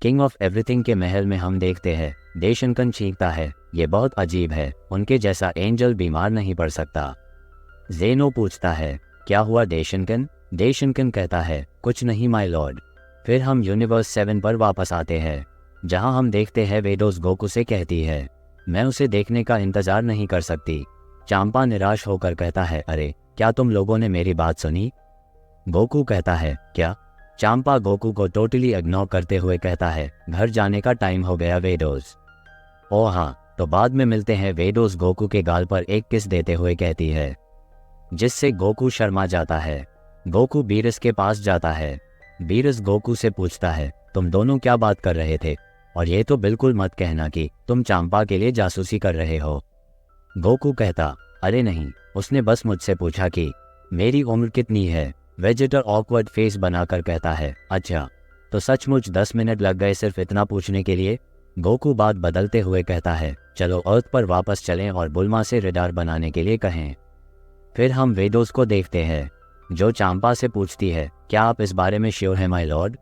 King of everything के महल में हम देखते हैं देशनकन चीखता है, ये बहुत अजीब है, उनके जैसा एंजल बीमार नहीं पड़ सकता। जेनो पूछता है, क्या हुआ देशनकन? देशनकन कहता है, कुछ नहीं माय लॉर्ड। फिर हम यूनिवर्स 7 पर वापस आते हैं, जहां हम देखते हैं वेडोस गोकू से कहती है, मैं उसे देखने का इंतजार नहीं कर सकती। चांपा निराश होकर कहता है, अरे क्या तुम लोगों ने मेरी बात सुनी? गोकू कहता है, क्या? चांपा गोकू को टोटली इग्नोर करते हुए कहता है, घर जाने का टाइम हो गया वेडोस। ओह हाँ, तो बाद में मिलते हैं। वेडोस गोकू के गाल पर एक किस देते हुए कहती है, जिससे गोकू शर्मा जाता है। गोकू बीरस के पास जाता है। बीरस गोकू से पूछता है, तुम दोनों क्या बात कर रहे थे? और ये तो बिल्कुल मत कहना कि तुम चांपा के लिए जासूसी कर रहे हो। गोकू कहता, अरे नहीं, उसने बस मुझसे पूछा कि मेरी उम्र कितनी है। वेजिटर ऑकवर्ड फेस बनाकर कहता है, अच्छा, तो सचमुच 10 मिनट लग गए सिर्फ इतना पूछने के लिए? गोकू बात बदलते हुए कहता है, चलो अर्थ पर वापस चलें और बुल्मा से रेडार बनाने के लिए कहें। फिर हम वेडोस को देखते हैं, जो चांपा से पूछती है, क्या आप इस बारे में श्योर हैं माय लॉर्ड?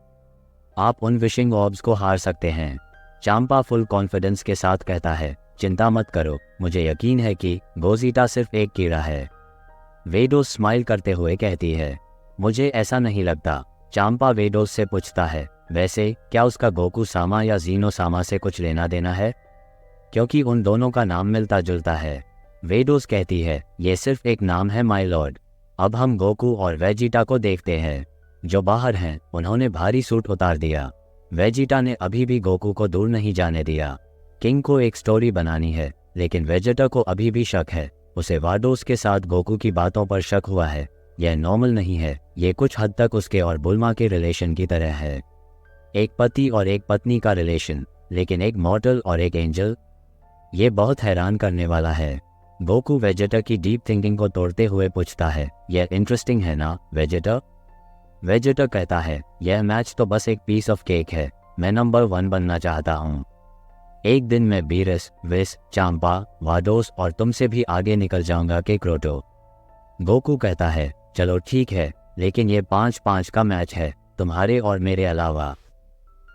आप उन विशिंग ऑर्ब्स को हार सकते हैं। चांपा फुल कॉन्फिडेंस के साथ कहता है, चिंता मत करो, मुझे यकीन है कि गोजीटा सिर्फ एक कीड़ा है। वेडोस स्माइल करते हुए कहती है, मुझे ऐसा नहीं लगता। चांपा वेडोस से पूछता है, वैसे क्या उसका गोकू सामा या जीनो सामा से कुछ लेना देना है? क्योंकि उन दोनों का नाम मिलता जुलता है। वेडोस कहती है, ये सिर्फ एक नाम है माय लॉर्ड। अब हम गोकू और वेजिटा को देखते हैं, जो बाहर हैं। उन्होंने भारी सूट उतार दिया। वेजिटा ने अभी भी गोकू को दूर नहीं जाने दिया। किंग को एक स्टोरी बनानी है, लेकिन वेजिटा को अभी भी शक है। उसे वाडोस के साथ गोकू की बातों पर शक हुआ है। यह नॉर्मल नहीं है, ये कुछ हद तक उसके और बुल्मा के रिलेशन की तरह है। एक पति और एक पत्नी का रिलेशन, लेकिन एक मॉर्टल और एक एंजल। ये बहुत हैरान करने वाला है। गोकू वेजिटा की डीप थिंकिंग को तोड़ते हुए पूछता है, यह इंटरेस्टिंग है ना वेजिटा? वेजिटा कहता है, यह मैच तो बस एक पीस ऑफ केक है। मैं नंबर 1 बनना चाहता हूँ। एक दिन मैं बीरस, विस, चांपा, वाडोस और तुमसे भी आगे निकल जाऊंगा के क्रोटो। गोकू कहता है, चलो ठीक है, लेकिन ये 5-5 का मैच है, तुम्हारे और मेरे अलावा।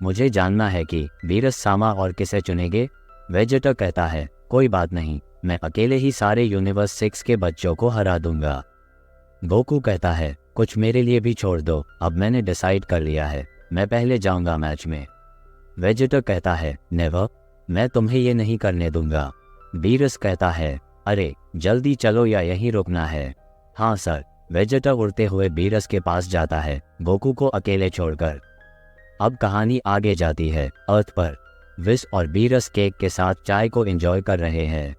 मुझे जानना है कि बीरस सामा और किसे चुनेंगे। वेजिटा कहता है, कोई बात नहीं, मैं अकेले ही सारे यूनिवर्स 6 के बच्चों को हरा दूंगा। गोकू कहता है, कुछ मेरे लिए भी छोड़ दो, अब मैंने डिसाइड कर लिया है, मैं पहले जाऊंगा मैच में। वेजिटा कहता है, नेवर, मैं तुम्हें ये नहीं करने दूंगा। बीरस कहता है, अरे जल्दी चलो या यहीं रुकना है? हाँ सर। वेजिटा उड़ते हुए बीरस के पास जाता है, गोकू को अकेले छोड़कर। अब कहानी आगे जाती है अर्थ पर। विस और बीरस केक के साथ चाय को एंजॉय कर रहे हैं,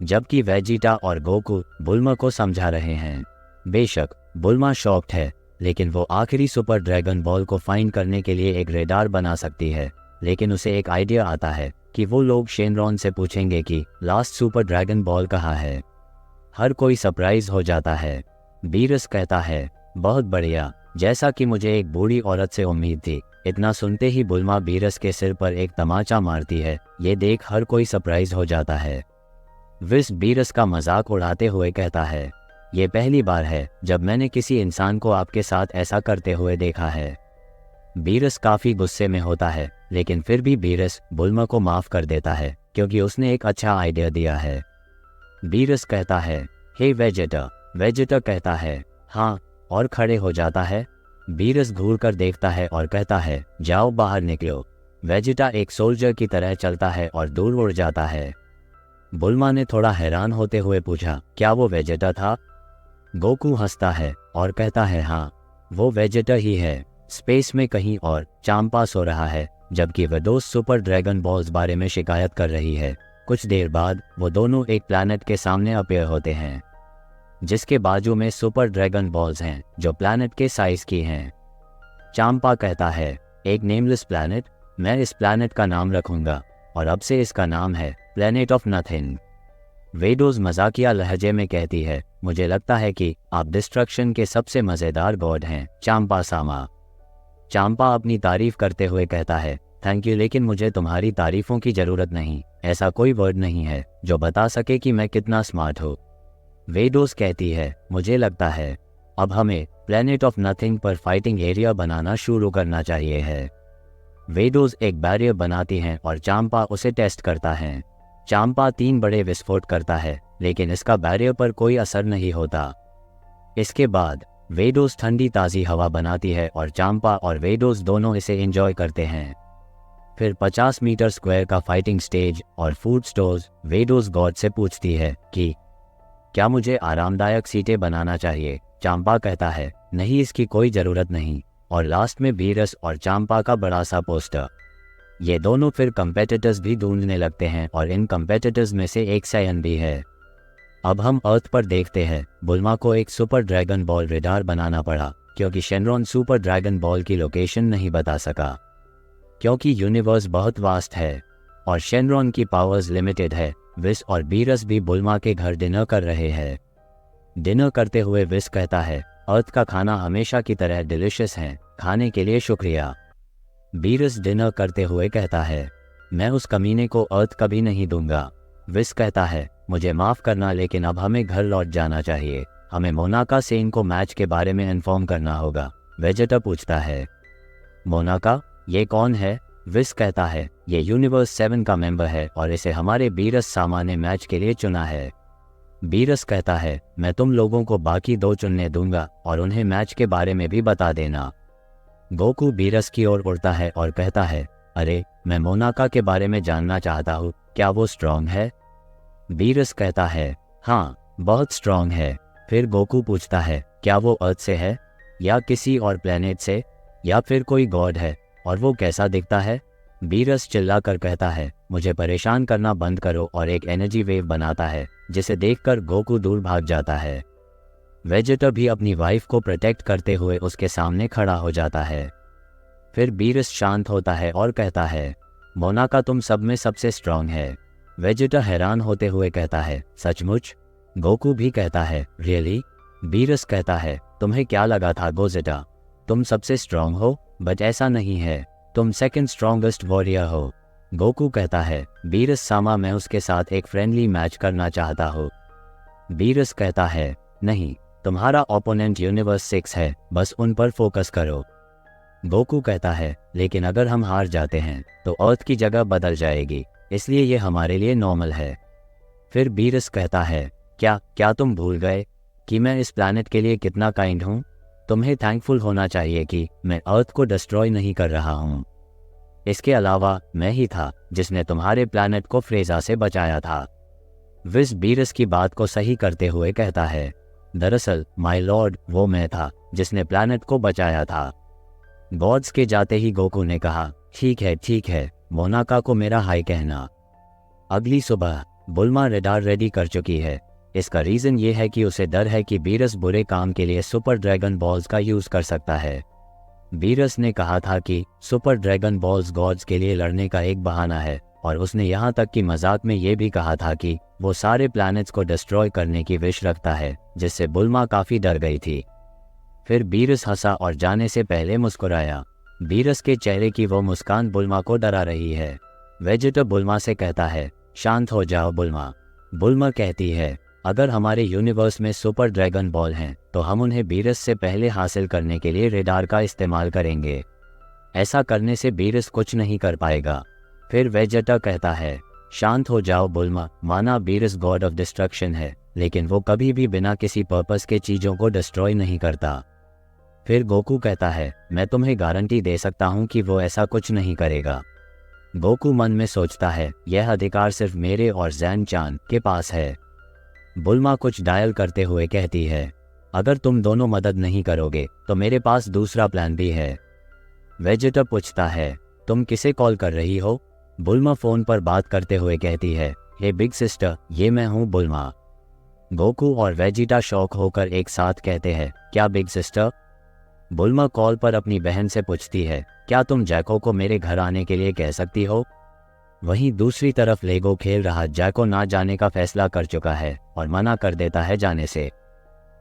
जबकि वेजिटा और गोकू बुल्मा को समझा रहे हैं। बेशक बुल्मा शॉक्ड है, लेकिन वो आखिरी सुपर ड्रैगन बॉल को फाइंड करने के लिए एक रेडार बना सकती है। लेकिन उसे एक आइडिया आता है कि वो लोग शेनरॉन से पूछेंगे कि लास्ट सुपर ड्रैगन बॉल कहाँ है। हर कोई सरप्राइज हो जाता है। बीरस कहता है, बहुत बढ़िया, जैसा कि मुझे एक बूढ़ी औरत से उम्मीद थी। इतना सुनते ही बुल्मा बीरस के सिर पर एक तमाचा मारती है। ये देख हर कोई सरप्राइज हो जाता है। विस बीरस का मजाक उड़ाते हुए कहता है, ये पहली बार है जब मैंने किसी इंसान को आपके साथ ऐसा करते हुए देखा है। बीरस काफी गुस्से में होता है, लेकिन फिर भी बीरस बुल्मा को माफ कर देता है, क्योंकि उसने एक अच्छा आइडिया दिया है। बीरस कहता है, हे वेजिटा। वेजिटा कहता है, हाँ, और खड़े हो जाता है। बीरस घूर कर देखता है और कहता है, जाओ बाहर निकलो। वेजिटा एक सोल्जर की तरह चलता है और दूर उड़ जाता है। बुल्मा ने थोड़ा हैरान होते हुए पूछा, क्या वो वेजिटा था? गोकू हंसता है और कहता है, हाँ, वो वेजिटा ही है, स्पेस में कहीं और। चांपा सो रहा है, जबकि वेडोस सुपर ड्रैगन बॉल्स बारे में शिकायत कर रही है। कुछ देर बाद वो दोनों एक प्लैनेट के सामने अपीयर होते हैं, जिसके बाजू में सुपर ड्रैगन बॉल्स हैं, जो प्लैनेट के साइज की हैं। चांपा कहता है, एक नेमलेस प्लैनेट, मैं इस प्लैनेट का नाम रखूंगा, और अब से इसका नाम है प्लैनेट ऑफ नथिंग। वेडोस मजाकिया लहजे में कहती है, मुझे लगता है कि आप डिस्ट्रक्शन के सबसे मजेदार गॉड हैं, चांपा सामा। चांपा अपनी तारीफ करते हुए कहता है, थैंक यू, लेकिन मुझे तुम्हारी तारीफों की जरूरत नहीं। ऐसा कोई वर्ड नहीं है जो बता सके कि मैं कितना स्मार्ट हूँ। वेडोस कहती है, मुझे लगता है अब हमें प्लैनेट ऑफ नथिंग पर फाइटिंग एरिया बनाना शुरू करना चाहिए है। वेडोज एक बैरियर बनाती हैं और चांपा उसे टेस्ट करता है। चांपा 3 बड़े विस्फोट करता है, लेकिन इसका बैरियर पर कोई असर नहीं होता। इसके बाद वेडोज ठंडी ताज़ी हवा बनाती है और चांपा और वेडोज दोनों इसे एंजॉय करते हैं। फिर 50 मीटर स्क्वायर का फाइटिंग स्टेज और फूड स्टोर्स। वेडोज गॉड से पूछती है कि क्या मुझे आरामदायक सीटें बनाना चाहिए। चांपा कहता है नहीं, इसकी कोई ज़रूरत नहीं। और लास्ट में बीरस और चांपा का बड़ा सा पोस्टर। ये दोनों फिर कंपेटिटर्स भी ढूंढने लगते हैं और इन कंपेटिटर्स में से एक सायन भी है। अब हम अर्थ पर देखते हैं। बुल्मा को एक सुपर ड्रैगन बॉल रेडार बनाना पड़ा क्योंकि शेनरॉन सुपर ड्रैगन बॉल की लोकेशन नहीं बता सका। क्योंकि यूनिवर्स बहुत वास्ट है और शेनरॉन की पावर्स लिमिटेड है, विस और बीरस भी बुल्मा के घर डिनर कर रहे हैं। डिनर करते हुए विस कहता है अर्थ का खाना हमेशा की तरह डिलिशियस है, खाने के लिए शुक्रिया। बीरस डिनर करते हुए कहता है मैं उस कमीने को अर्थ कभी नहीं दूंगा। विस कहता है मुझे माफ़ करना, लेकिन अब हमें घर लौट जाना चाहिए। हमें मोनाका सेन को मैच के बारे में इन्फॉर्म करना होगा। वेजेटा पूछता है मोनाका ये कौन है। विस कहता है ये यूनिवर्स 7 का मेंबर है और इसे हमारे बीरस सामान्य मैच के लिए चुना है। बीरस कहता है मैं तुम लोगों को बाकी 2 चुनने दूंगा और उन्हें मैच के बारे में भी बता देना। गोकू बीरस की ओर उड़ता है और कहता है अरे मैं मोनाका के बारे में जानना चाहता हूँ, क्या वो स्ट्रांग है। बीरस कहता है हाँ बहुत स्ट्रांग है। फिर गोकू पूछता है क्या वो अर्थ से है या किसी और प्लेनेट से या फिर कोई गॉड है, और वो कैसा दिखता है। बीरस चिल्लाकर कहता है मुझे परेशान करना बंद करो और एक एनर्जी वेव बनाता है जिसे देखकर गोकू दूर भाग जाता है। वेजेटा भी अपनी वाइफ को प्रोटेक्ट करते हुए उसके सामने खड़ा हो जाता है। फिर बीरस शांत होता है और कहता है मोनाका तुम सब में सबसे स्ट्रांग है। वेजेटा हैरान होते हुए कहता है सचमुच। गोकू भी कहता है रियली। बीरस कहता है तुम्हें क्या लगा था गोजेटा, तुम सबसे स्ट्रांग हो, बट ऐसा नहीं है, तुम सेकंड स्ट्रॉन्गेस्ट वॉरियर हो। गोकू कहता है बीरस सामा मैं उसके साथ एक फ्रेंडली मैच करना चाहता हूँ। बीरस कहता है नहीं, तुम्हारा ओपोनेंट यूनिवर्स 6 है, बस उन पर फोकस करो। गोकू कहता है लेकिन अगर हम हार जाते हैं तो अर्थ की जगह बदल जाएगी, इसलिए ये हमारे लिए नॉर्मल है। फिर बीरस कहता है क्या तुम भूल गए कि मैं इस प्लैनेट के लिए कितना काइंड हूँ। तुम्हें थैंकफुल होना चाहिए कि मैं अर्थ को डिस्ट्रॉय नहीं कर रहा हूँ। इसके अलावा मैं ही था जिसने तुम्हारे प्लैनेट को फ्रेजा से बचाया था। विस बीरस की बात को सही करते हुए कहता है दरअसल माय लॉर्ड वो मैं था जिसने प्लैनेट को बचाया था। गॉड्स के जाते ही गोकू ने कहा ठीक है, मोनाका को मेरा हाई कहना। अगली सुबह बुल्मा रेडार रेडी कर चुकी है। इसका रीज़न ये है कि उसे डर है कि बीरस बुरे काम के लिए सुपर ड्रैगन बॉल्स का यूज़ कर सकता है। बीरस ने कहा था कि सुपर ड्रैगन बॉल्स गॉड्स के लिए लड़ने का एक बहाना है, और उसने यहाँ तक कि मजाक में ये भी कहा था कि वो सारे प्लैनेट्स को डिस्ट्रॉय करने की विश रखता है, जिससे बुल्मा काफ़ी डर गई थी। फिर बीरस हंसा और जाने से पहले मुस्कुराया। बीरस के चेहरे की वो मुस्कान बुल्मा को डरा रही है। वेजेटा बुल्मा से कहता है शांत हो जाओ बुल्मा। बुल्मा कहती है अगर हमारे यूनिवर्स में सुपर ड्रैगन बॉल हैं तो हम उन्हें बीरस से पहले हासिल करने के लिए रेडार का इस्तेमाल करेंगे। ऐसा करने से बीरस कुछ नहीं कर पाएगा। फिर वेजेटा कहता है शांत हो जाओ बुल्मा, माना बीरस गॉड ऑफ डिस्ट्रक्शन है, लेकिन वो कभी भी बिना किसी पर्पस के चीज़ों को डिस्ट्रॉय नहीं करता। फिर गोकू कहता है मैं तुम्हें गारंटी दे सकता हूँ कि वो ऐसा कुछ नहीं करेगा। गोकू मन में सोचता है यह अधिकार सिर्फ मेरे और जैन चान के पास है। बुल्मा कुछ डायल करते हुए कहती है अगर तुम दोनों मदद नहीं करोगे तो मेरे पास दूसरा प्लान भी है। वेजेटा पूछता है तुम किसे कॉल कर रही हो। बुल्मा फ़ोन पर बात करते हुए कहती है हे बिग सिस्टर, ये मैं हूँ बुल्मा। गोकू और वेजिटा शॉक होकर एक साथ कहते हैं क्या बिग सिस्टर। बुल्मा कॉल पर अपनी बहन से पूछती है क्या तुम जैको को मेरे घर आने के लिए कह सकती हो। वहीं दूसरी तरफ लेगो खेल रहा जैको ना जाने का फैसला कर चुका है और मना कर देता है जाने से।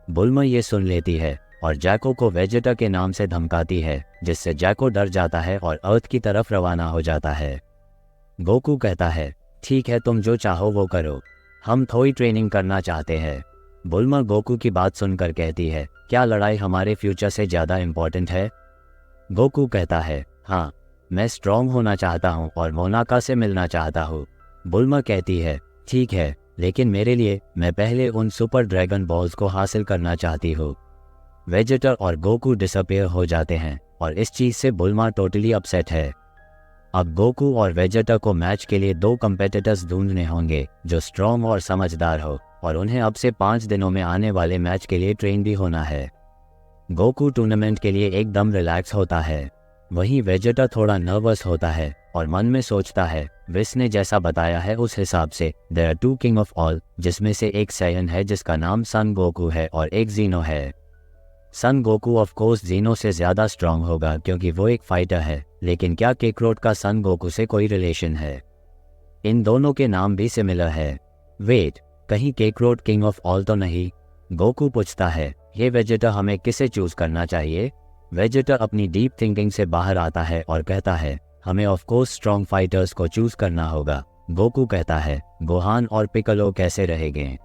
बुल्मा ये सुन लेती है और जैको को वेजेटा के नाम से धमकाती है, जिससे जैको डर जाता है और अर्थ की तरफ रवाना हो जाता है। गोकू कहता है ठीक है, तुम जो चाहो वो करो, हम थोड़ी ट्रेनिंग करना चाहते हैं। बुल्मा गोकू की बात सुनकर कहती है क्या लड़ाई हमारे फ्यूचर से ज़्यादा इम्पोर्टेंट है। गोकू कहता है हाँ, मैं स्ट्रॉन्ग होना चाहता हूँ और मोनाका से मिलना चाहता हूँ। बुल्मा कहती है, ठीक है, लेकिन मेरे लिए मैं पहले उन सुपर ड्रैगन बॉल्स को हासिल करना चाहती हूँ। वेजिटा और गोकू डिसअपियर हो जाते हैं और इस चीज़ से बुल्मा टोटली अपसेट है। अब गोकू और वेजिटा को मैच के लिए 2 कंपेटिटर्स ढूंढने होंगे जो स्ट्रॉन्ग और समझदार हो, और उन्हें अब से 5 दिनों में आने वाले मैच के लिए ट्रेन भी होना है। गोकू टूर्नामेंट के लिए एकदम रिलैक्स होता है, वहीं वेजिटा थोड़ा नर्वस होता है और मन में सोचता है, विस ने जैसा बताया है उस हिसाब से there are 2 king of all, जिसमें से एक सायन है जिसका नाम सन गोकू है और एक जीनो है। सन गोकू ऑफ कोर्स जीनो से ज़्यादा स्ट्रांग होगा क्योंकि वो एक फाइटर है, लेकिन क्या केकरोट का सन गोकू से कोई रिलेशन है? इन दोनों के नाम भी सिमिलर है। वेट, कहीं केकरोट किंग ऑफ ऑल तो नहीं? गोकू पूछता है, ये वेजिटा हमें किसे चूज करना चाहिए? वेजिटा अपनी डीप थिंकिंग से बाहर आता है और कहता है, हमें ऑफ कोर्स स्ट्रॉन्ग फाइटर्स को चूज करना होगा। गोकू कहता है, गोहान और पिकलो कैसे रहेंगे?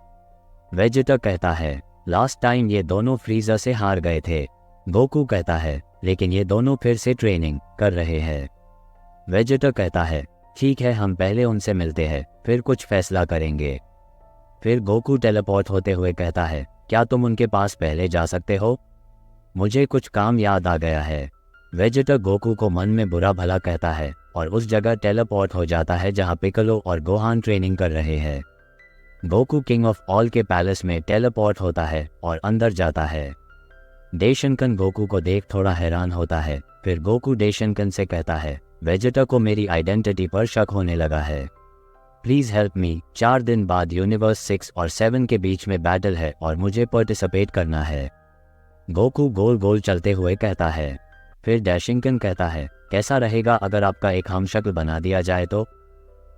वेजिटा कहता है, लास्ट टाइम ये दोनों फ्रीजर से हार गए थे। गोकू कहता है, लेकिन ये दोनों फिर से ट्रेनिंग कर रहे हैं। वेजिटा कहता है, ठीक है, हम पहले उनसे मिलते हैं, फिर कुछ फैसला करेंगे। फिर गोकू टेलीपोर्ट होते हुए कहता है, क्या तुम उनके पास पहले जा सकते हो? मुझे कुछ काम याद आ गया है। वेजिटा गोकू को मन में बुरा भला कहता है और उस जगह टेलीपोर्ट हो जाता है जहां पिकलो और गोहान ट्रेनिंग कर रहे हैं। गोकू किंग ऑफ ऑल के पैलेस में टेलीपोर्ट होता है और अंदर जाता है। डेशनकन गोकू को देख थोड़ा हैरान होता है। फिर गोकू डेशनकन से कहता है, वेजिटा को मेरी आइडेंटिटी पर शक होने लगा है, प्लीज़ हेल्प मी। 4 दिन बाद यूनिवर्स 6 और 7 के बीच में बैटल है और मुझे पार्टिसिपेट करना है। गोकू गोल गोल चलते हुए कहता है। फिर डैशिंकन कहता है, कैसा रहेगा अगर आपका एक हमशक्ल बना दिया जाए तो?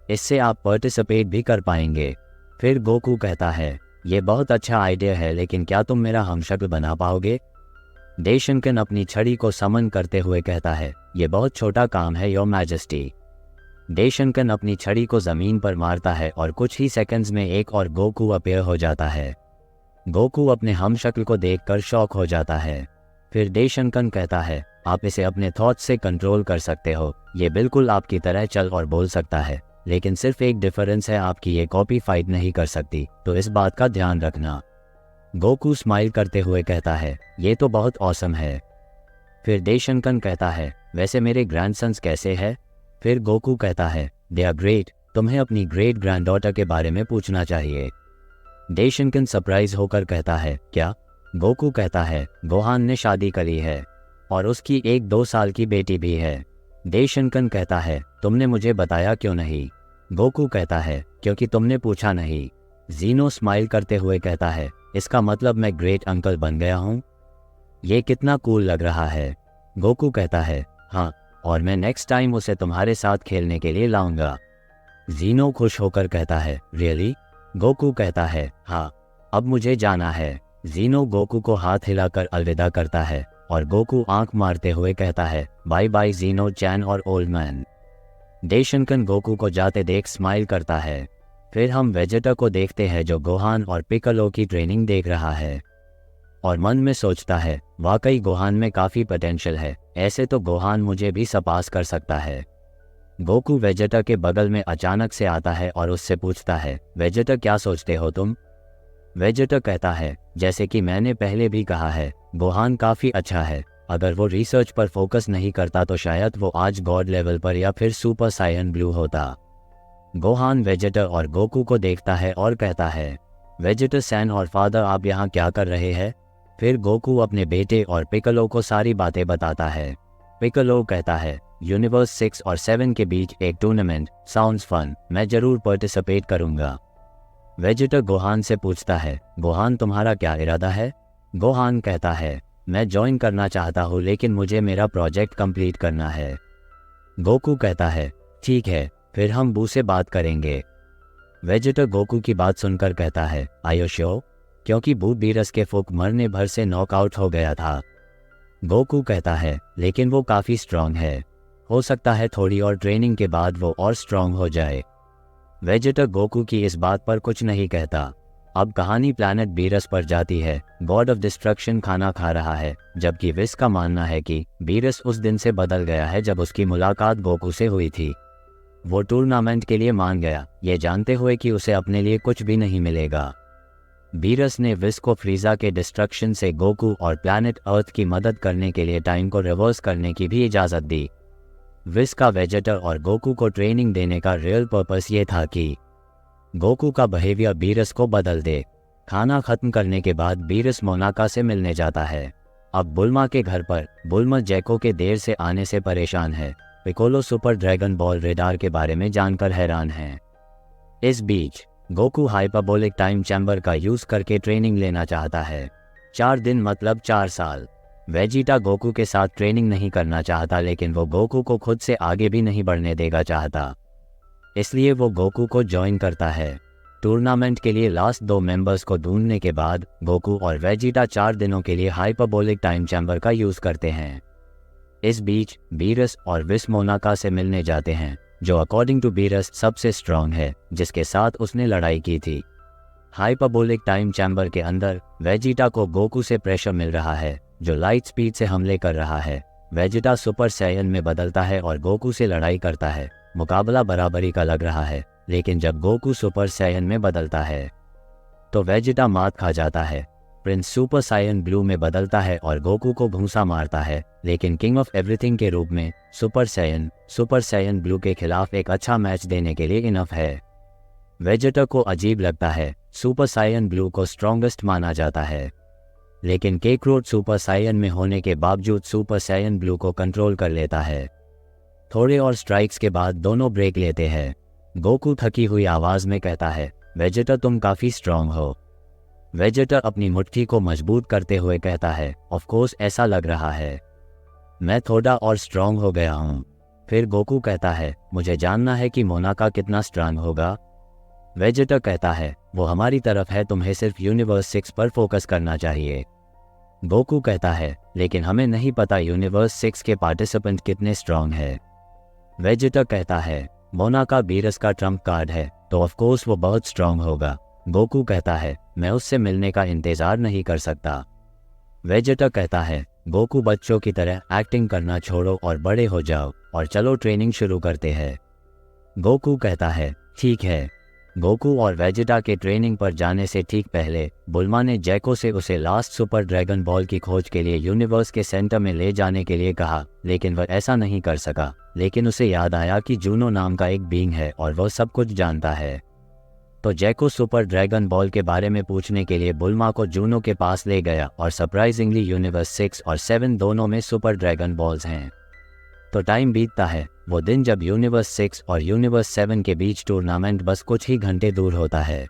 इससे आप पार्टिसिपेट भी कर पाएंगे। फिर गोकू कहता है, ये बहुत अच्छा आइडिया है, लेकिन क्या तुम मेरा हमशक्ल बना पाओगे? डेशनकन अपनी छड़ी को समन करते हुए कहता है, ये बहुत छोटा काम है योर मैजेस्टी। डेशनकन अपनी छड़ी को जमीन पर मारता है और कुछ ही सेकंड्स में एक और गोकू अपीयर हो जाता है। गोकू अपने हमशक्ल को देखकर शॉक हो जाता है। फिर डेशनकन कहता है, आप इसे अपने थॉट्स से कंट्रोल कर सकते हो, ये बिल्कुल आपकी तरह चल और बोल सकता है, लेकिन सिर्फ एक डिफरेंस है, आपकी ये कॉपी फाइट नहीं कर सकती, तो इस बात का ध्यान रखना। गोकू स्माइल करते हुए कहता है, ये तो बहुत ऑसम है। फिर डेशनकन कहता है, वैसे मेरे ग्रैंडसन्स कैसे हैं? फिर गोकू कहता है, दे आर ग्रेट, तुम्हें अपनी ग्रेट ग्रैंडडॉटर के बारे में पूछना चाहिए। डेशनकन सरप्राइज होकर कहता है, क्या? गोकू कहता है, गोहान ने शादी करी है और उसकी एक 2 साल की बेटी भी है। डेशनकन कहता है, तुमने मुझे बताया क्यों नहीं? गोकू कहता है, क्योंकि तुमने पूछा नहीं। जीनो स्माइल करते हुए कहता है, इसका मतलब मैं ग्रेट अंकल बन गया हूँ? ये कितना कूल लग रहा है। गोकू कहता है, हाँ, और मैं नेक्स्ट टाइम उसे तुम्हारे साथ खेलने के लिए लाऊंगा। जीनो खुश होकर कहता है, रियली? गोकू कहता है, हाँ, अब मुझे जाना है। जीनो गोकू को हाथ हिलाकर अलविदा करता है और गोकू आंख मारते हुए कहता है, बाय बाय जीनो चैन और ओल्ड मैन। डेशनकन गोकू को जाते देख स्माइल करता है। फिर हम वेजिटा को देखते हैं जो गोहान और पिकलो की ट्रेनिंग देख रहा है और मन में सोचता है, वाकई गोहान में काफ़ी पोटेंशियल है, ऐसे तो गोहान मुझे भी सरपास कर सकता है। गोकू वेजिटा के बगल में अचानक से आता है और उससे पूछता है, वेजिटा क्या सोचते हो तुम? वेजिटा कहता है, जैसे कि मैंने पहले भी कहा है, गोहान काफ़ी अच्छा है, अगर वो रिसर्च पर फोकस नहीं करता तो शायद वो आज गॉड लेवल पर या फिर सुपर साइयन ब्लू होता। गोहान वेजिटा और गोकू को देखता है और कहता है, वेजिटा सैन और फादर आप यहाँ क्या कर रहे हैं? फिर गोकू अपने बेटे और पिकलो को सारी बातें बताता है। पिकलो कहता है, यूनिवर्स 6 और 7 के बीच एक टूर्नामेंट, साउंड्स फन, मैं जरूर पार्टिसिपेट करूंगा। वेजिटा गोहान से पूछता है, गोहान तुम्हारा क्या इरादा है? गोहान कहता है, मैं ज्वाइन करना चाहता हूँ, लेकिन मुझे मेरा प्रोजेक्ट कंप्लीट करना है। गोकू कहता है, ठीक है, फिर हम बू से बात करेंगे। वेजिटा गोकू की बात सुनकर कहता है, आर यू श्योर? क्योंकि बू बीरस के फुक मरने भर से नॉकआउट हो गया था। गोकू कहता है, लेकिन वो काफ़ी स्ट्रांग है, हो सकता है थोड़ी और ट्रेनिंग के बाद वो और स्ट्रांग हो जाए। वेजिटा गोकू की इस बात पर कुछ नहीं कहता। अब कहानी प्लैनेट बीरस पर जाती है। गॉड ऑफ डिस्ट्रक्शन खाना खा रहा है, जबकि विस का मानना है कि बीरस उस दिन से बदल गया है जब उसकी मुलाकात गोकू से हुई थी। वो टूर्नामेंट के लिए मान गया, ये जानते हुए कि उसे अपने लिए कुछ भी नहीं मिलेगा। बीरस ने विस को फ्रीजा के डिस्ट्रक्शन से गोकू और प्लैनेट अर्थ की मदद करने के लिए टाइम को रिवर्स करने की भी इजाज़त दी। विस का वेजेटर और गोकू को ट्रेनिंग देने का रियल पर्पस ये था कि गोकू का बिहेवियर बीरस को बदल दे। खाना खत्म करने के बाद बीरस मोनाका से मिलने जाता है। अब बुल्मा के घर पर बुल्मा जैको के देर से आने से परेशान है। Piccolo super dragon ball radar के बारे में जानकर हैरान है। इस बीच गोकू हाइपरबोलिक टाइम चैम्बर का यूज करके ट्रेनिंग लेना चाहता है। 4 दिन मतलब 4 साल। वेजिटा गोकू के साथ ट्रेनिंग नहीं करना चाहता, लेकिन वो गोकू को खुद से आगे भी नहीं बढ़ने देगा चाहता, इसलिए वो गोकू को ज्वाइन करता है। टूर्नामेंट के लिए लास्ट 2 मेंबर्स को ढूंढने के बाद गोकू और वेजिटा 4 दिनों के लिए हाइपरबोलिक टाइम चैम्बर का यूज करते हैं। इस बीच बीरस और विस मोनाका से मिलने जाते हैं, जो अकॉर्डिंग टू बीरस सबसे स्ट्रांग है, जिसके साथ उसने लड़ाई की थी। हाइपरबोलिक टाइम चैम्बर के अंदर वेजिटा को गोकू से प्रेशर मिल रहा है, जो लाइट स्पीड से हमले कर रहा है। वेजिटा सुपर सैयन में बदलता है और गोकू से लड़ाई करता है। मुकाबला बराबरी का लग रहा है, लेकिन जब गोकू सुपर सैयन में बदलता है तो वेजिटा मात खा जाता है। प्रिंस सुपर साइयन ब्लू में बदलता है और गोकू को भूसा मारता है, लेकिन किंग ऑफ एवरीथिंग के रूप में सुपर साइयन ब्लू के खिलाफ एक अच्छा मैच देने के लिए इनफ है। वेजिटा को अजीब लगता है, सुपर साइयन ब्लू को स्ट्रॉन्गेस्ट माना जाता है, लेकिन केकरोट सुपर साइयन में होने के बावजूद सुपर साइयन ब्लू को कंट्रोल कर लेता है। थोड़े और स्ट्राइक्स के बाद दोनों ब्रेक लेते हैं। गोकू थकी हुई आवाज में कहता है, वेजिटा तुम काफी स्ट्रांग हो। वेजिटा अपनी मुट्ठी को मजबूत करते हुए कहता है, ऑफ कोर्स ऐसा लग रहा है, मैं थोड़ा और स्ट्रांग हो गया हूँ। फिर गोकू कहता है, मुझे जानना है कि मोनाका कितना स्ट्रांग होगा। वेजिटा कहता है, वो हमारी तरफ है, तुम्हें सिर्फ यूनिवर्स 6 पर फोकस करना चाहिए। गोकू कहता है, लेकिन हमें नहीं पता यूनिवर्स 6 के पार्टिसिपेंट कितने स्ट्रांग है। वेजिटा कहता है, मोनाका बीरस का ट्रम्प कार्ड है, तो ऑफ कोर्स वो बहुत स्ट्रांग होगा। गोकू कहता है, मैं उससे मिलने का इंतजार नहीं कर सकता। वेजिटा कहता है, गोकू बच्चों की तरह एक्टिंग करना छोड़ो और बड़े हो जाओ और चलो ट्रेनिंग शुरू करते हैं। गोकू कहता है, ठीक है। गोकू और वेजिटा के ट्रेनिंग पर जाने से ठीक पहले बुल्मा ने जैको से उसे लास्ट सुपर ड्रैगन बॉल की खोज के लिए यूनिवर्स के सेंटर में ले जाने के लिए कहा, लेकिन वह ऐसा नहीं कर सका। लेकिन उसे याद आया कि जूनो नाम का एक बीइंग है और वह सब कुछ जानता है। तो जैको सुपर ड्रैगन बॉल के बारे में पूछने के लिए बुल्मा को जूनो के पास ले गया और सरप्राइजिंगली यूनिवर्स 6 और 7 दोनों में सुपर ड्रैगन बॉल्स हैं। तो टाइम बीतता है, वो दिन जब यूनिवर्स 6 और यूनिवर्स 7 के बीच टूर्नामेंट बस कुछ ही घंटे दूर होता है।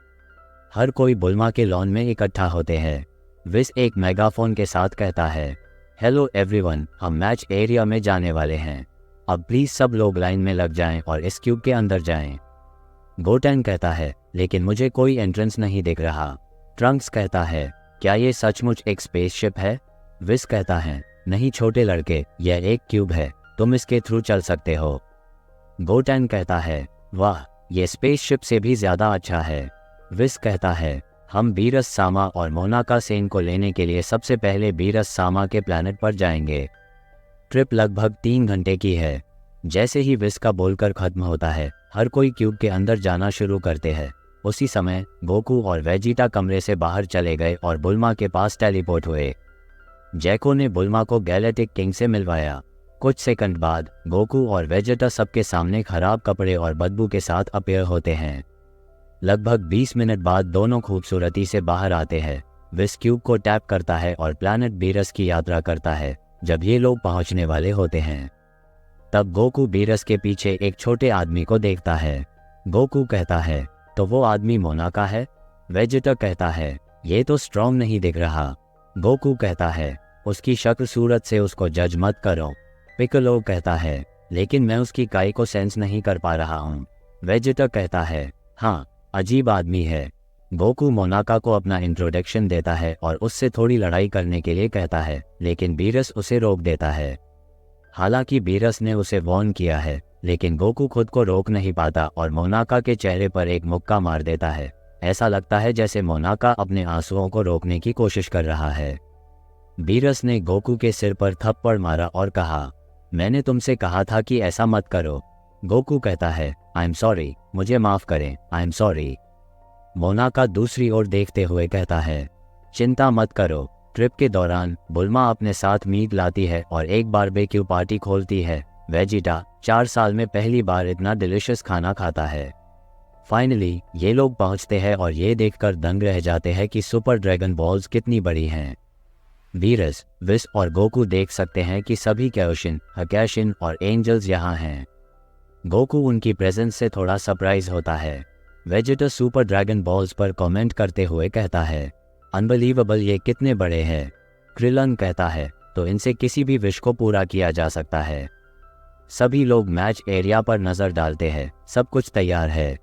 हर कोई बुल्मा के लॉन में इकट्ठा होते हैं। विस एक मेगाफोन के साथ कहता है, हेलो एवरीवन, हम मैच एरिया में जाने वाले हैं। अब प्लीज सब लोग लाइन में लग जाएं और इस क्यूब के अंदर जाएं। गोटेन कहता है, लेकिन मुझे कोई एंट्रेंस नहीं दिख रहा। ट्रंक्स कहता है, क्या ये सचमुच एक स्पेसशिप है? विस कहता है, नहीं छोटे लड़के, यह एक क्यूब है, तुम इसके थ्रू चल सकते हो। गोटेन कहता है, वाह, ये स्पेसशिप से भी ज्यादा अच्छा है। विस कहता है, हम बीरस सामा और मोनाका सेन को लेने के लिए सबसे पहले बीरस सामा के प्लैनेट पर जाएंगे। ट्रिप लगभग 3 घंटे की है। जैसे ही विस का बोलकर खत्म होता है, हर कोई क्यूब के अंदर जाना शुरू करते हैं। उसी समय गोकू और वेजिटा कमरे से बाहर चले गए और बुल्मा के पास टेलीपोर्ट हुए। जैको ने बुल्मा को गैलेक्टिक किंग से मिलवाया। कुछ सेकंड बाद गोकू और वेजिटा सबके सामने खराब कपड़े और बदबू के साथ अपीयर होते हैं। लगभग 20 मिनट बाद दोनों खूबसूरती से बाहर आते हैं। विस क्यूब को टैप करता है और प्लैनेट बीरस की यात्रा करता है। जब ये लोग पहुंचने वाले होते हैं, तब गोकू बीरस के पीछे एक छोटे आदमी को देखता है। गोकू कहता है, तो वो आदमी मोनाका है? वेजिटा कहता है, ये तो स्ट्रॉन्ग नहीं दिख रहा। गोकू कहता है, उसकी शक्ल सूरत से उसको जज मत करो। पिकोलो कहता है, लेकिन मैं उसकी काई को सेंस नहीं कर पा रहा हूँ। वेजिटा कहता है, हाँ, अजीब आदमी है। गोकू मोनाका को अपना इंट्रोडक्शन देता है और उससे थोड़ी लड़ाई करने के लिए कहता है, लेकिन बीरस उसे रोक देता है। हालांकि बीरस ने उसे वार्न किया है, लेकिन गोकू खुद को रोक नहीं पाता और मोनाका के चेहरे पर एक मुक्का मार देता है। ऐसा लगता है जैसे मोनाका अपने आंसुओं को रोकने की कोशिश कर रहा है। वीरस ने गोकू के सिर पर थप्पड़ मारा और कहा, मैंने तुमसे कहा था कि ऐसा मत करो। गोकू कहता है, आई एम सॉरी, मुझे माफ करें, आई एम सॉरी। मोनाका दूसरी ओर देखते हुए कहता है, चिंता मत करो, ट्रिप के दौरान बुल्मा अपने साथ मीट लाती है और एक बारबेक्यू पार्टी खोलती है। वेजिटा 4 साल में पहली बार इतना डिलिशियस खाना खाता है। फाइनली ये लोग पहुंचते हैं और ये देखकर दंग रह जाते हैं कि सुपर ड्रैगन बॉल्स कितनी बड़ी हैं। वीरस, विस और गोकू देख सकते हैं कि सभी क्योशिन, हकैशिन और एंजल्स यहाँ हैं। गोकू उनकी प्रेजेंस से थोड़ा सरप्राइज होता है। वेजिटा सुपर ड्रैगन बॉल्स पर कमेंट करते हुए कहता है, अनबिलीवेबल, ये कितने बड़े हैं। क्रिलन कहता है, तो इनसे किसी भी विश को पूरा किया जा सकता है। सभी लोग मैच एरिया पर नजर डालते हैं, सब कुछ तैयार है।